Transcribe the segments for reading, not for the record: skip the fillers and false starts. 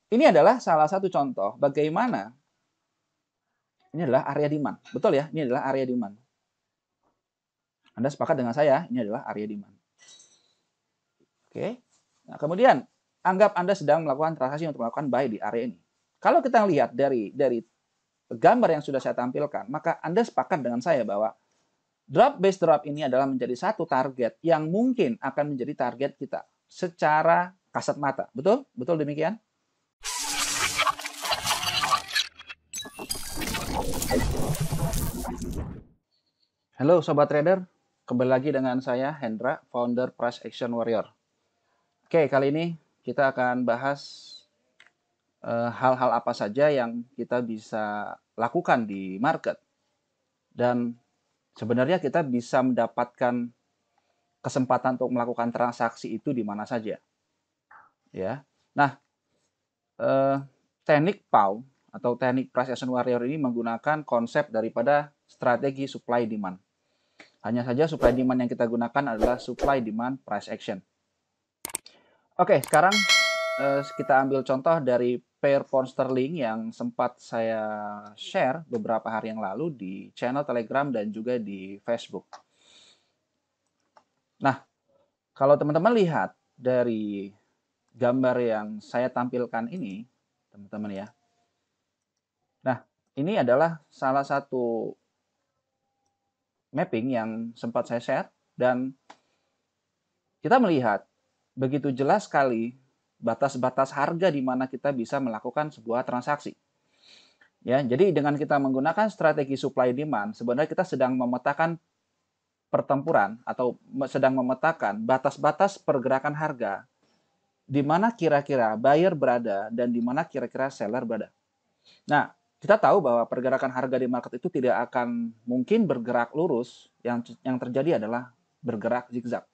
Ini adalah salah satu contoh bagaimana ini adalah area demand. Betul ya? Ini adalah area demand. Anda sepakat dengan saya, ini adalah area demand. Oke. Nah, kemudian anggap Anda sedang melakukan transaksi untuk melakukan buy di area ini. Kalau kita lihat dari gambar yang sudah saya tampilkan, maka Anda sepakat dengan saya bahwa drop base drop ini adalah menjadi satu target yang mungkin akan menjadi target kita secara kasat mata. Betul? Betul demikian? Halo Sobat Trader, kembali lagi dengan saya Hendra, founder Price Action Warrior. Oke, kali ini kita akan bahas hal-hal apa saja yang kita bisa lakukan di market. Dan sebenarnya kita bisa mendapatkan kesempatan untuk melakukan transaksi itu di mana saja. Ya. Nah, teknik PAW atau teknik Price Action Warrior ini menggunakan konsep daripada strategi supply demand. Hanya saja supply demand yang kita gunakan adalah supply demand price action. Oke, sekarang kita ambil contoh dari pair pound sterling yang sempat saya share beberapa hari yang lalu di channel Telegram dan juga di Facebook. Nah, kalau teman-teman lihat dari gambar yang saya tampilkan ini, teman-teman ya. Nah, ini adalah salah satu mapping yang sempat saya share dan kita melihat begitu jelas sekali batas-batas harga di mana kita bisa melakukan sebuah transaksi. Ya, jadi dengan kita menggunakan strategi supply demand, sebenarnya kita sedang memetakan pertempuran atau sedang memetakan batas-batas pergerakan harga di mana kira-kira buyer berada dan di mana kira-kira seller berada. Nah, kita tahu bahwa pergerakan harga di market itu tidak akan mungkin bergerak lurus, yang terjadi adalah bergerak zigzag.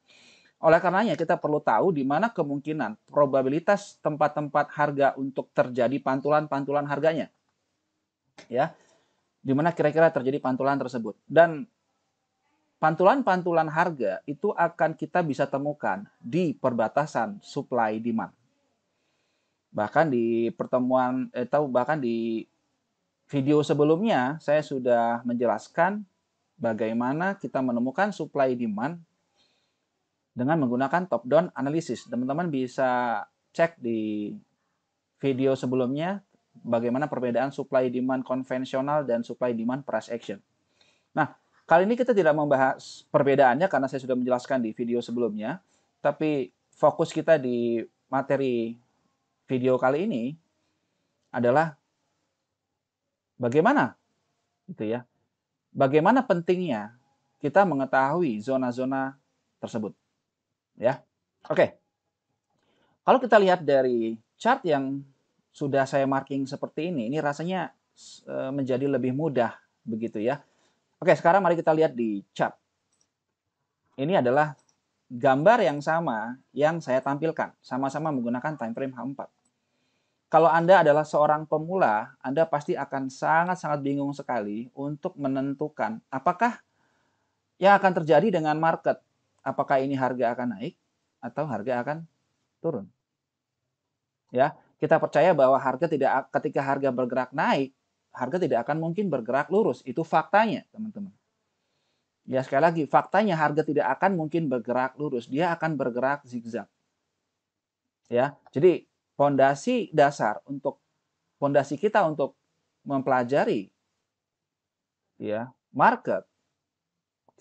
Oleh karenanya kita perlu tahu di mana kemungkinan probabilitas tempat-tempat harga untuk terjadi pantulan-pantulan harganya. Ya, di mana kira-kira terjadi pantulan tersebut. Dan pantulan-pantulan harga itu akan kita bisa temukan di perbatasan supply demand. Bahkan di pertemuan bahkan di video sebelumnya saya sudah menjelaskan bagaimana kita menemukan supply demand dengan menggunakan top down analysis. Teman-teman bisa cek di video sebelumnya bagaimana perbedaan supply demand konvensional dan supply demand price action. Nah, kali ini kita tidak membahas perbedaannya karena saya sudah menjelaskan di video sebelumnya, tapi fokus kita di materi video kali ini adalah bagaimana gitu ya. Bagaimana pentingnya kita mengetahui zona-zona tersebut, ya. Oke. Kalau kita lihat dari chart yang sudah saya marking seperti ini rasanya menjadi lebih mudah begitu ya. Oke, sekarang mari kita lihat di chart. Ini adalah gambar yang sama yang saya tampilkan, sama-sama menggunakan time frame H4. Kalau Anda adalah seorang pemula, Anda pasti akan sangat-sangat bingung sekali untuk menentukan apakah yang akan terjadi dengan market. Apakah ini harga akan naik atau harga akan turun. Ya, kita percaya bahwa ketika harga bergerak naik, harga tidak akan mungkin bergerak lurus. Itu faktanya, teman-teman. Ya, sekali lagi, faktanya harga tidak akan mungkin bergerak lurus, dia akan bergerak zigzag. Ya, jadi pondasi kita untuk mempelajari ya market,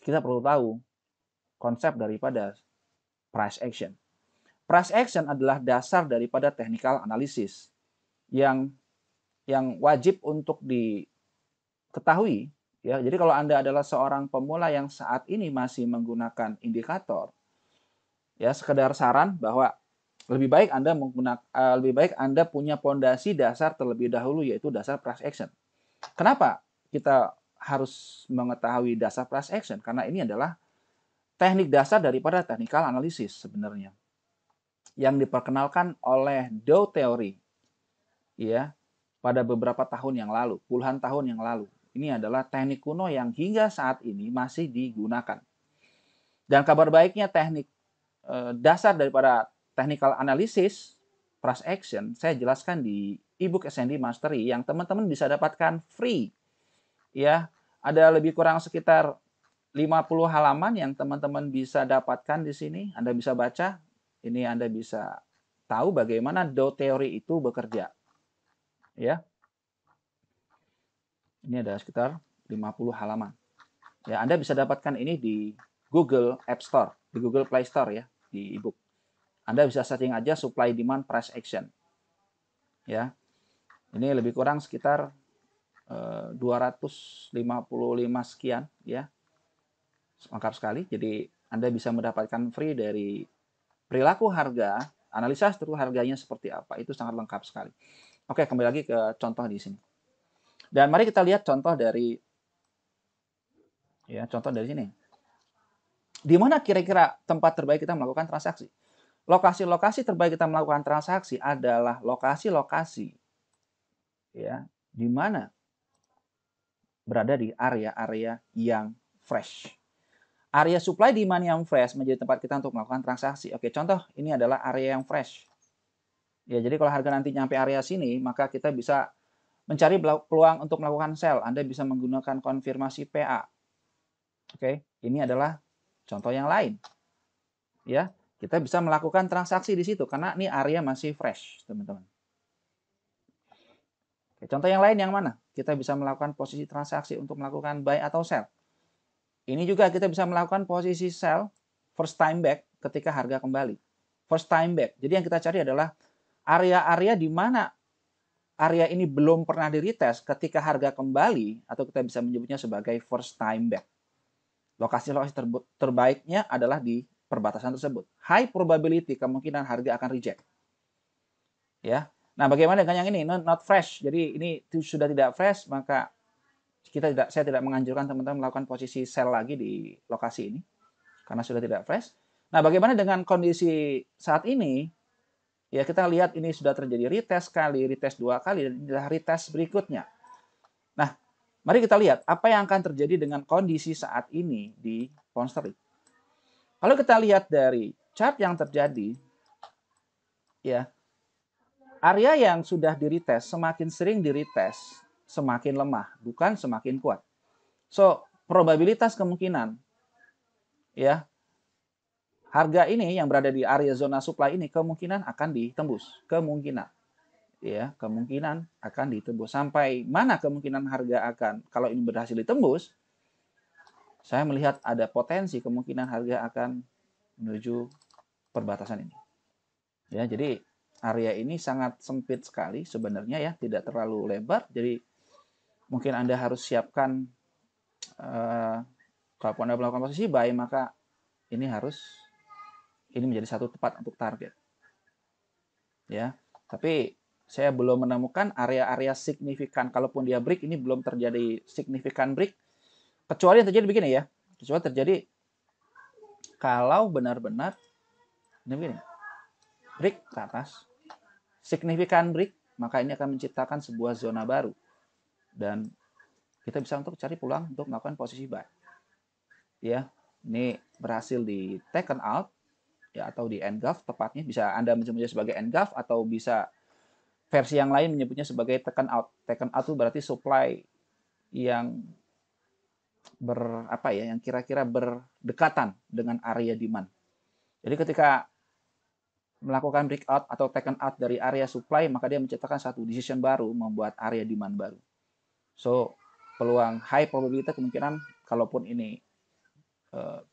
kita perlu tahu konsep daripada price action. Price action adalah dasar daripada technical analysis yang wajib untuk diketahui ya. Jadi kalau Anda adalah seorang pemula yang saat ini masih menggunakan indikator, ya sekedar saran bahwa lebih baik Anda punya pondasi dasar terlebih dahulu, yaitu dasar price action. Kenapa kita harus mengetahui dasar price action? Karena ini adalah teknik dasar daripada technical analysis sebenarnya yang diperkenalkan oleh Dow Theory ya pada beberapa tahun yang lalu, puluhan tahun yang lalu. Ini adalah teknik kuno yang hingga saat ini masih digunakan. Dan kabar baiknya teknik dasar daripada technical analysis price action saya jelaskan di ebook S&D Mastery yang teman-teman bisa dapatkan free. Ya, ada lebih kurang sekitar 50 halaman yang teman-teman bisa dapatkan di sini. Anda bisa baca. Ini Anda bisa tahu bagaimana Dow teori itu bekerja. Ya. Ini ada sekitar 50 halaman. Ya, Anda bisa dapatkan ini di Google App Store, di Google Play Store ya, di ebook. Anda bisa searching aja supply demand price action. Ya. Ini lebih kurang sekitar 255 sekian ya. Lengkap sekali. Jadi Anda bisa mendapatkan free dari perilaku harga, analisa struktur harganya seperti apa. Itu sangat lengkap sekali. Oke, kembali lagi ke contoh di sini. Dan mari kita lihat contoh dari sini. Di mana kira-kira tempat terbaik kita melakukan transaksi? Lokasi-lokasi terbaik kita melakukan transaksi adalah lokasi-lokasi ya, di mana berada di area-area yang fresh. Area supply demand yang fresh menjadi tempat kita untuk melakukan transaksi. Oke, contoh ini adalah area yang fresh. Ya, jadi kalau harga nanti nyampe area sini, maka kita bisa mencari peluang untuk melakukan sell. Anda bisa menggunakan konfirmasi PA. Oke, ini adalah contoh yang lain. Ya, kita bisa melakukan transaksi di situ karena ini area masih fresh, teman-teman. Oke, contoh yang lain yang mana? Kita bisa melakukan posisi transaksi untuk melakukan buy atau sell. Ini juga kita bisa melakukan posisi sell first time back ketika harga kembali. First time back. Jadi yang kita cari adalah area-area di mana area ini belum pernah di-retest ketika harga kembali, atau kita bisa menyebutnya sebagai first time back. Lokasi-lokasi terbaiknya adalah di perbatasan tersebut. High probability kemungkinan harga akan reject. Ya. Nah, bagaimana dengan yang ini? Not fresh. Jadi ini sudah tidak fresh, maka saya tidak menganjurkan teman-teman melakukan posisi sell lagi di lokasi ini karena sudah tidak fresh. Nah, bagaimana dengan kondisi saat ini? Ya, kita lihat ini sudah terjadi retest sekali, retest 2 kali, dan inilah retest berikutnya. Nah, mari kita lihat apa yang akan terjadi dengan kondisi saat ini di pound sterling. Kalau kita lihat dari chart yang terjadi, ya, area yang sudah di-retest, semakin sering di-retest, semakin lemah, bukan semakin kuat. So, probabilitas kemungkinan ya harga ini yang berada di area zona supply ini kemungkinan akan ditembus. Kemungkinan akan ditembus. Sampai mana kemungkinan harga akan, kalau ini berhasil ditembus, saya melihat ada potensi kemungkinan harga akan menuju perbatasan ini. Ya, jadi area ini sangat sempit sekali sebenarnya ya, tidak terlalu lebar. Jadi mungkin Anda harus siapkan kalau Anda melakukan posisi buy, maka ini menjadi satu tempat untuk target. Ya, tapi saya belum menemukan area-area signifikan. Kalaupun dia break, ini belum terjadi signifikan break. Kecuali yang terjadi begini ya. Kecuali terjadi kalau benar-benar ini begini. Break ke atas. Signifikan break, maka ini akan menciptakan sebuah zona baru. Dan kita bisa untuk cari peluang untuk melakukan posisi buy. Ya, ini berhasil di taken out ya, atau di engulf tepatnya. Bisa Anda menyebutnya sebagai engulf atau bisa versi yang lain menyebutnya sebagai taken out. Taken out itu berarti supply yang yang kira-kira berdekatan dengan area demand. Jadi ketika melakukan breakout atau taken out dari area supply, maka dia menciptakan satu decision baru, membuat area demand baru. So, peluang high probability kemungkinan kalaupun ini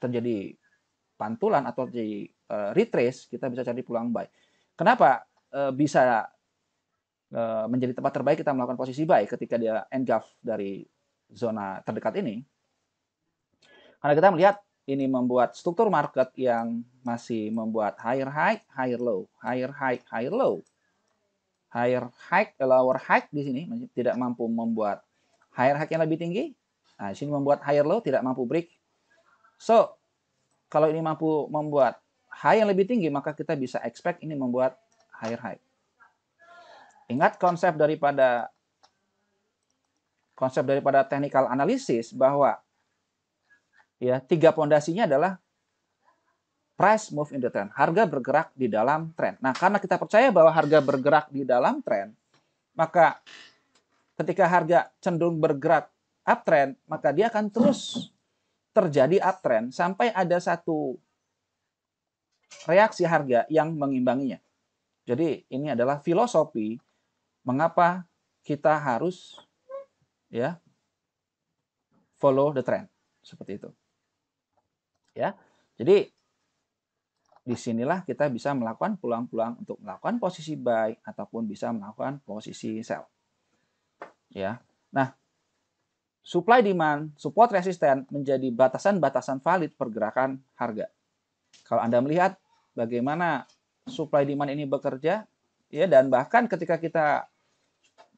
terjadi pantulan atau terjadi retrace, kita bisa cari peluang buy. Kenapa bisa menjadi tempat terbaik kita melakukan posisi buy ketika dia engulf dari zona terdekat ini? Karena kita melihat ini membuat struktur market yang masih membuat higher high, higher low, higher high, higher low. Higher high, lower high di sini tidak mampu membuat higher high yang lebih tinggi. Nah, di sini membuat higher low, tidak mampu break. So, kalau ini mampu membuat high yang lebih tinggi, maka kita bisa expect ini membuat higher high. Ingat konsep daripada technical analysis bahwa ya 3 pondasinya adalah Price move in the trend. Harga bergerak di dalam tren. Nah, karena kita percaya bahwa harga bergerak di dalam tren, maka ketika harga cenderung bergerak uptrend, maka dia akan terus terjadi uptrend sampai ada satu reaksi harga yang mengimbanginya. Jadi ini adalah filosofi mengapa kita harus ya follow the trend seperti itu. Ya. Jadi disinilah kita bisa melakukan peluang-peluang untuk melakukan posisi buy ataupun bisa melakukan posisi sell. Ya. Nah, supply demand, support resisten menjadi batasan-batasan valid pergerakan harga. Kalau Anda melihat bagaimana supply demand ini bekerja, ya, dan bahkan ketika kita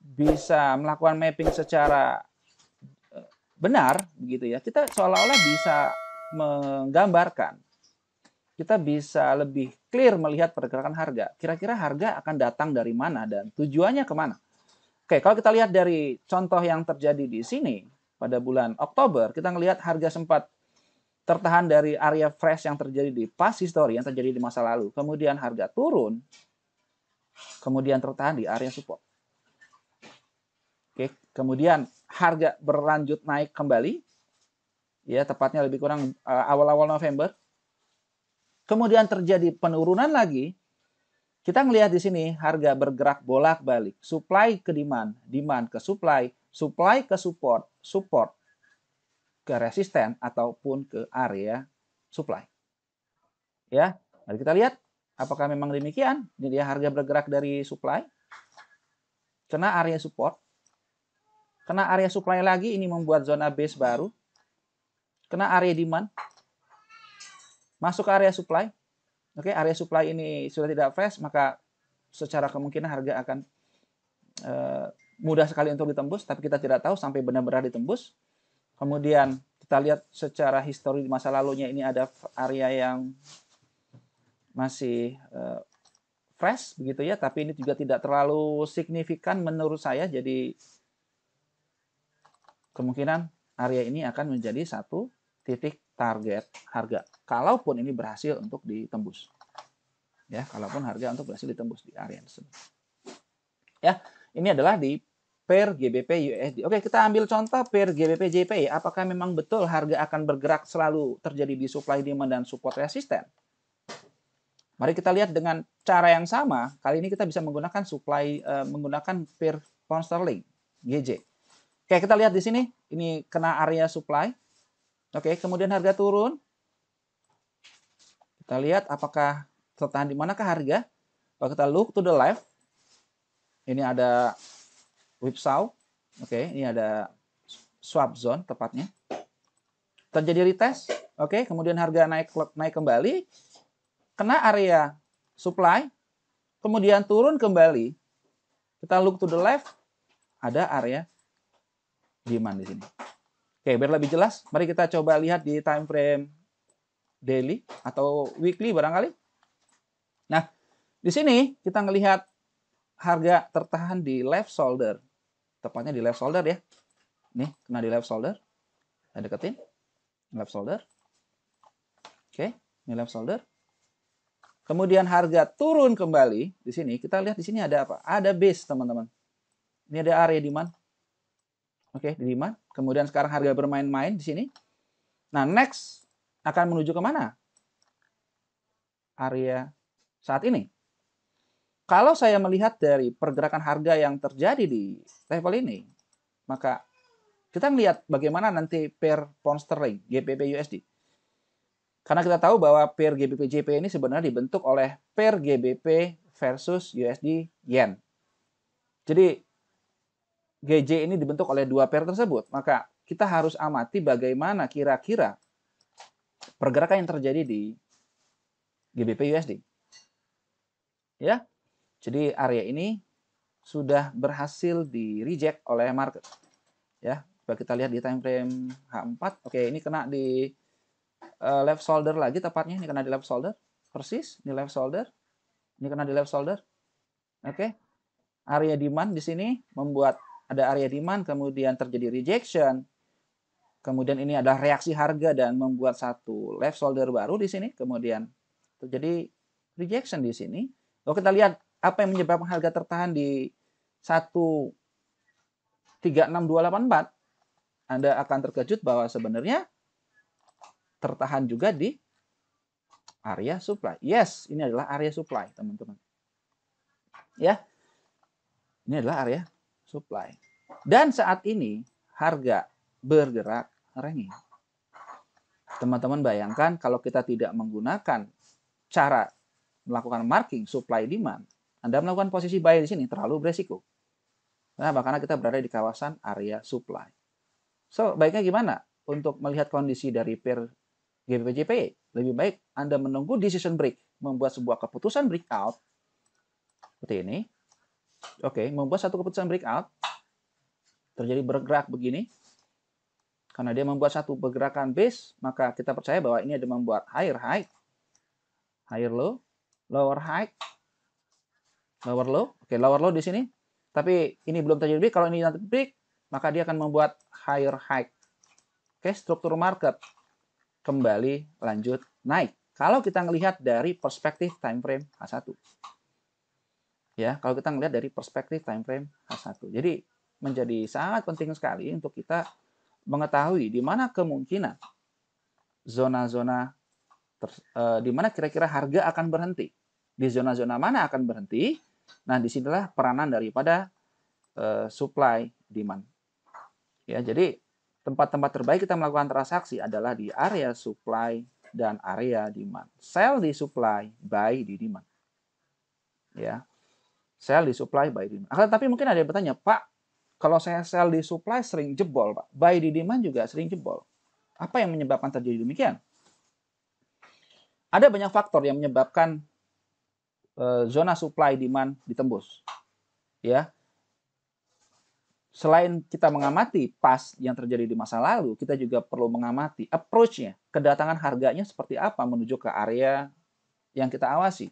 bisa melakukan mapping secara benar begitu ya, kita seolah-olah bisa menggambarkan, kita bisa lebih clear melihat pergerakan harga. Kira-kira harga akan datang dari mana dan tujuannya kemana. Oke, kalau kita lihat dari contoh yang terjadi di sini pada bulan Oktober, kita melihat harga sempat tertahan dari area fresh yang terjadi di past history, yang terjadi di masa lalu. Kemudian harga turun, kemudian tertahan di area support. Oke, kemudian harga berlanjut naik kembali, ya tepatnya lebih kurang awal-awal November. Kemudian terjadi penurunan lagi. Kita melihat di sini harga bergerak bolak-balik, supply ke demand, demand ke supply, supply ke support, support ke resisten ataupun ke area supply. Ya, mari kita lihat apakah memang demikian. Jadi harga bergerak dari supply, kena area support, kena area supply lagi, ini membuat zona base baru, kena area demand, masuk ke area supply. Oke, area supply ini sudah tidak fresh, maka secara kemungkinan harga akan mudah sekali untuk ditembus, tapi kita tidak tahu sampai benar-benar ditembus. Kemudian kita lihat secara histori di masa lalunya, ini ada area yang masih fresh begitu ya, tapi ini juga tidak terlalu signifikan menurut saya. Jadi kemungkinan area ini akan menjadi satu titik target harga, kalaupun ini berhasil untuk ditembus. Ya, kalaupun harga untuk berhasil ditembus di area tersebut. Ya, ini adalah di pair GBP USD. Oke, kita ambil contoh pair GBP JPY. Apakah memang betul harga akan bergerak selalu terjadi di supply demand dan support resisten? Mari kita lihat dengan cara yang sama. Kali ini kita bisa menggunakan menggunakan pair pound sterling GJ. Oke, kita lihat di sini. Ini kena area supply. Oke, kemudian harga turun. Kita lihat apakah tertahan di manakah harga. Kalau kita look to the left, ini ada whipsaw. Oke, ini ada swap zone tepatnya. Terjadi retest. Oke, kemudian harga naik kembali. Kena area supply. Kemudian turun kembali. Kita look to the left, ada area demand di sini. Oke, biar lebih jelas, mari kita coba lihat di time frame daily atau weekly barangkali. Nah, di sini kita melihat harga tertahan di left shoulder. Tepatnya di left shoulder ya. Nih, kena di left shoulder. Saya deketin. Left shoulder. Oke, ini left shoulder. Kemudian harga turun kembali di sini. Kita lihat di sini ada apa? Ada base, teman-teman. Ini ada area demand. Oke, di demand. Kemudian sekarang harga bermain-main di sini. Nah, next akan menuju ke mana? Area saat ini. Kalau saya melihat dari pergerakan harga yang terjadi di level ini, maka kita melihat bagaimana nanti pair pound sterling GBP USD. Karena kita tahu bahwa pair GBP JPY ini sebenarnya dibentuk oleh pair GBP versus USD Yen. Jadi GJ ini dibentuk oleh dua pair tersebut, maka kita harus amati bagaimana kira-kira pergerakan yang terjadi di GBP USD. Ya. Jadi area ini sudah berhasil di reject oleh market. Ya, coba kita lihat di time frame H4. Oke, ini kena di left shoulder lagi tepatnya, ini kena di left shoulder. Persis, ini left shoulder. Ini kena di left shoulder. Oke. Area demand di sini membuat ada area demand, kemudian terjadi rejection. Kemudian ini adalah reaksi harga dan membuat satu left shoulder baru di sini. Kemudian terjadi rejection di sini. Kalau kita lihat apa yang menyebabkan harga tertahan di 136284, Anda akan terkejut bahwa sebenarnya tertahan juga di area supply. Yes, ini adalah area supply, teman-teman. Ya, ini adalah area supply. Dan saat ini harga bergerak renging. Teman-teman bayangkan kalau kita tidak menggunakan cara melakukan marking supply demand, Anda melakukan posisi buy di sini terlalu beresiko. Kenapa? Karena kita berada di kawasan area supply. So, baiknya gimana untuk melihat kondisi dari pair GBP/JPY? Lebih baik Anda menunggu decision break, membuat sebuah keputusan breakout seperti ini. Oke, membuat satu keputusan breakout, terjadi bergerak begini. Karena dia membuat satu pergerakan base, maka kita percaya bahwa ini ada membuat higher high, higher low, lower high, lower low. Oke, lower low di sini. Tapi ini belum terjadi break. Kalau ini nanti break, maka dia akan membuat higher high. Oke, struktur market kembali lanjut naik. Kalau kita melihat dari perspektif time frame H1. Ya, kalau kita melihat dari perspektif time frame H1. Jadi menjadi sangat penting sekali untuk kita mengetahui di mana kemungkinan zona-zona di mana kira-kira harga akan berhenti. Di zona-zona mana akan berhenti? Nah, disinilah peranan daripada supply demand. Ya, jadi tempat-tempat terbaik kita melakukan transaksi adalah di area supply dan area demand. Sell di supply, buy di demand. Ya, sell di supply, buy di demand. Tapi mungkin ada yang bertanya, Pak, kalau saya sell di supply sering jebol, Pak. Buy di demand juga sering jebol. Apa yang menyebabkan terjadi demikian? Ada banyak faktor yang menyebabkan zona supply demand ditembus. Ya. Selain kita mengamati pas yang terjadi di masa lalu, kita juga perlu mengamati approach-nya, kedatangan harganya seperti apa menuju ke area yang kita awasi.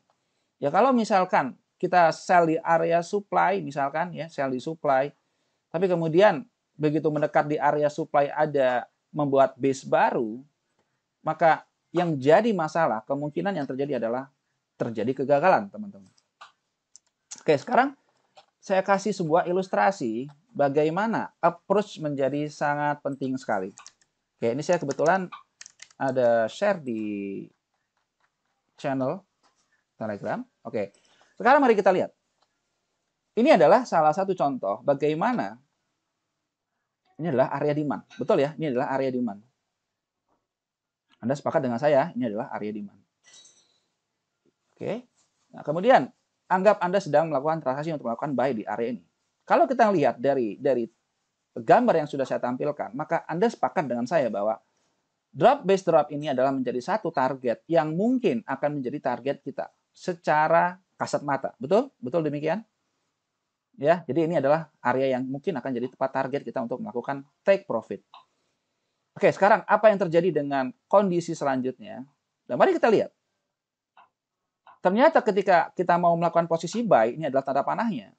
Ya, kalau misalkan kita sell di area supply, misalkan ya, sell di supply, tapi kemudian begitu mendekat di area supply ada membuat base baru, maka yang jadi masalah, kemungkinan yang terjadi adalah terjadi kegagalan, teman-teman. Oke, sekarang saya kasih sebuah ilustrasi bagaimana approach menjadi sangat penting sekali. Oke, ini saya kebetulan ada share di channel Telegram. Oke, sekarang mari kita lihat. Ini adalah salah satu contoh bagaimana ini adalah area demand. Betul ya? Ini adalah area demand. Anda sepakat dengan saya, ini adalah area demand. Oke. Nah, kemudian anggap Anda sedang melakukan transaksi untuk melakukan buy di area ini. Kalau kita lihat dari gambar yang sudah saya tampilkan, maka Anda sepakat dengan saya bahwa drop base drop ini adalah menjadi satu target yang mungkin akan menjadi target kita secara kasat mata. Betul? Betul demikian? Ya, jadi ini adalah area yang mungkin akan jadi tempat target kita untuk melakukan take profit. Oke, sekarang apa yang terjadi dengan kondisi selanjutnya? Dan mari kita lihat. Ternyata ketika kita mau melakukan posisi buy, ini adalah tanda panahnya.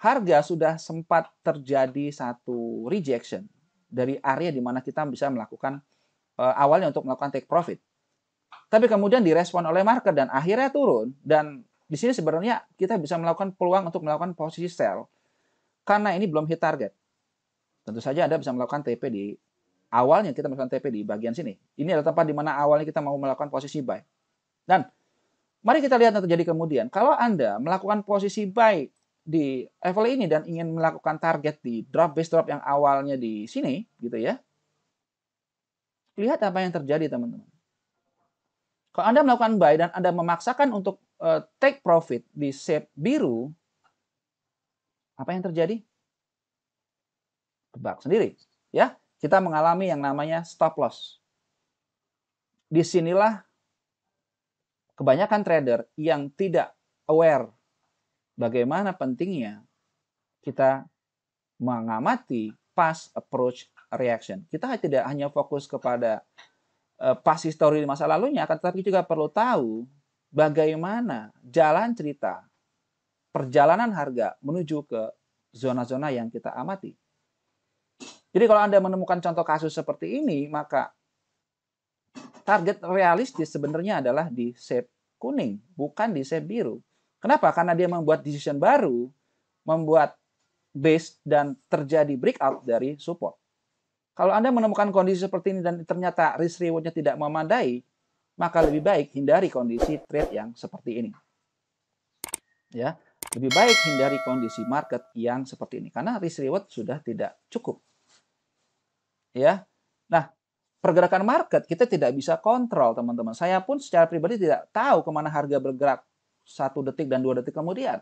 Harga sudah sempat terjadi satu rejection dari area di mana kita bisa melakukan awalnya untuk melakukan take profit. Tapi kemudian direspon oleh market dan akhirnya turun. Dan di sini sebenarnya kita bisa melakukan peluang untuk melakukan posisi sell karena ini belum hit target. Tentu saja Anda bisa melakukan TP di awalnya, kita melakukan TP di bagian sini. Ini adalah tempat di mana awalnya kita mau melakukan posisi buy. Dan mari kita lihat yang terjadi kemudian. Kalau Anda melakukan posisi buy di level ini dan ingin melakukan target di drop base drop yang awalnya di sini, gitu ya. Lihat apa yang terjadi, teman-teman. Kalau Anda melakukan buy dan Anda memaksakan untuk take profit di shape biru, apa yang terjadi? Tebak sendiri, ya. Kita mengalami yang namanya stop loss. Disinilah kebanyakan trader yang tidak aware bagaimana pentingnya kita mengamati past approach reaction. Kita tidak hanya fokus kepada past history di masa lalunya, tetapi juga perlu tahu bagaimana jalan cerita perjalanan harga menuju ke zona-zona yang kita amati. Jadi kalau Anda menemukan contoh kasus seperti ini, maka Target realistis sebenarnya adalah di shape kuning, bukan di shape biru. Kenapa? Karena dia membuat decision baru, membuat base dan terjadi breakout dari support. Kalau Anda menemukan kondisi seperti ini dan ternyata risk reward-nya tidak memadai, maka lebih baik hindari kondisi trade yang seperti ini. Ya, lebih baik hindari kondisi market yang seperti ini karena risk reward sudah tidak cukup. Ya. Nah, pergerakan market kita tidak bisa kontrol, teman-teman. Saya pun secara pribadi tidak tahu kemana harga bergerak 1 detik dan 2 detik kemudian.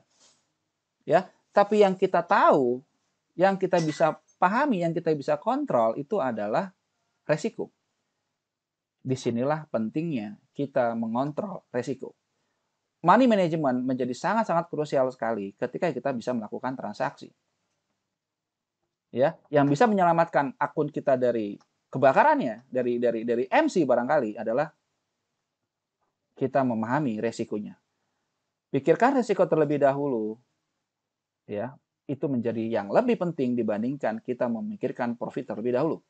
Ya, tapi yang kita tahu, yang kita bisa pahami, yang kita bisa kontrol itu adalah resiko. Disinilah pentingnya kita mengontrol resiko. Money management menjadi sangat-sangat krusial sekali ketika kita bisa melakukan transaksi. Ya, yang bisa menyelamatkan akun kita dari kebakarannya, dari MC barangkali adalah kita memahami resikonya. Pikirkan resiko terlebih dahulu, ya, itu menjadi yang lebih penting dibandingkan kita memikirkan profit terlebih dahulu.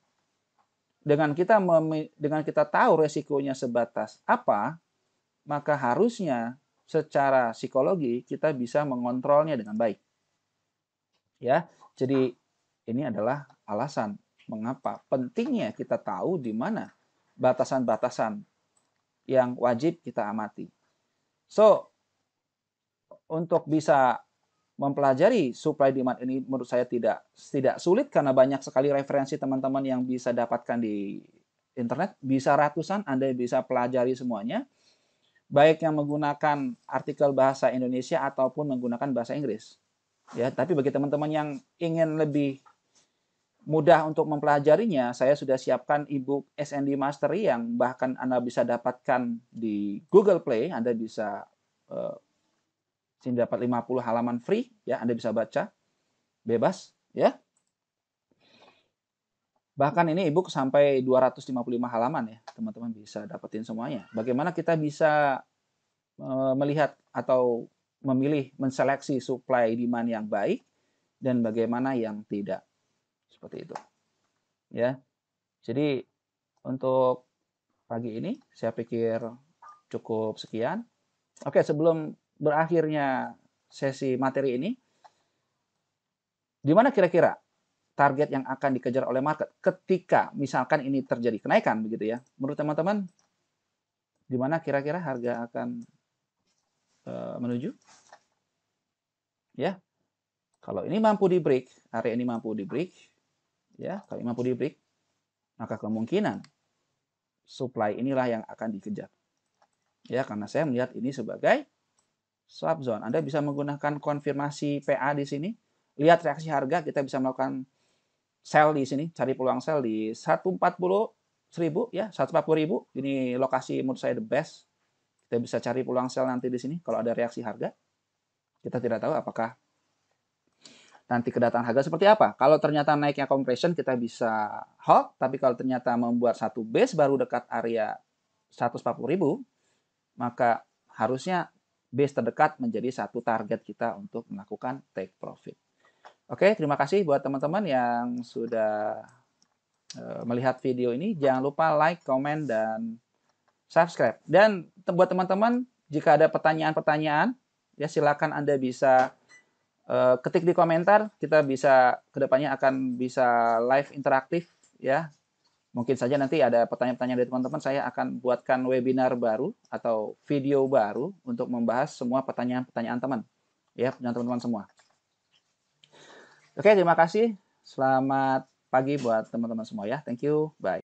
Dengan kita tahu resikonya sebatas apa, maka harusnya secara psikologi kita bisa mengontrolnya dengan baik. Ya, jadi ini adalah alasan mengapa pentingnya kita tahu di mana batasan-batasan yang wajib kita amati. So, untuk bisa mempelajari supply demand ini menurut saya tidak sulit karena banyak sekali referensi teman-teman yang bisa dapatkan di internet, bisa ratusan, Anda bisa pelajari semuanya, baik yang menggunakan artikel bahasa Indonesia ataupun menggunakan bahasa Inggris. Ya, tapi bagi teman-teman yang ingin lebih mudah untuk mempelajarinya, saya sudah siapkan e-book S&D Mastery yang bahkan Anda bisa dapatkan di Google Play. Anda bisa sini dapat 50 halaman free, ya, Anda bisa baca bebas, ya. Bahkan ini e-book sampai 255 halaman ya, teman-teman bisa dapetin semuanya. Bagaimana kita bisa melihat atau memilih, menseleksi supply demand yang baik dan bagaimana yang tidak. Seperti itu. Ya. Jadi untuk pagi ini saya pikir cukup sekian. Oke, sebelum berakhirnya sesi materi ini, di mana kira-kira target yang akan dikejar oleh market ketika misalkan ini terjadi kenaikan begitu ya? Menurut teman-teman, di mana kira-kira harga akan menuju? Ya, kalau ini mampu di break, area ini mampu di break, ya, kalau mampu di break, maka kemungkinan supply inilah yang akan dikejar. Ya, karena saya melihat ini sebagai swap zone. Anda bisa menggunakan konfirmasi PA di sini. Lihat reaksi harga, kita bisa melakukan sell di sini, cari peluang sell di 140.000 ya, 140.000. Ini lokasi menurut saya the best. Kita bisa cari peluang sell nanti di sini kalau ada reaksi harga. Kita tidak tahu apakah nanti kedatangan harga seperti apa. Kalau ternyata naiknya compression kita bisa hold, tapi kalau ternyata membuat satu base baru dekat area 140.000, maka harusnya base terdekat menjadi satu target kita untuk melakukan take profit. Oke, terima kasih buat teman-teman yang sudah melihat video ini. Jangan lupa like, komen, dan subscribe. Dan buat teman-teman, jika ada pertanyaan-pertanyaan, ya silakan Anda bisa ketik di komentar. Kita bisa kedepannya akan bisa live interaktif, ya. Mungkin saja nanti ada pertanyaan-pertanyaan dari teman-teman, saya akan buatkan webinar baru atau video baru untuk membahas semua pertanyaan-pertanyaan teman. Ya, teman-teman semua. Oke, terima kasih. Selamat pagi buat teman-teman semua ya. Thank you. Bye.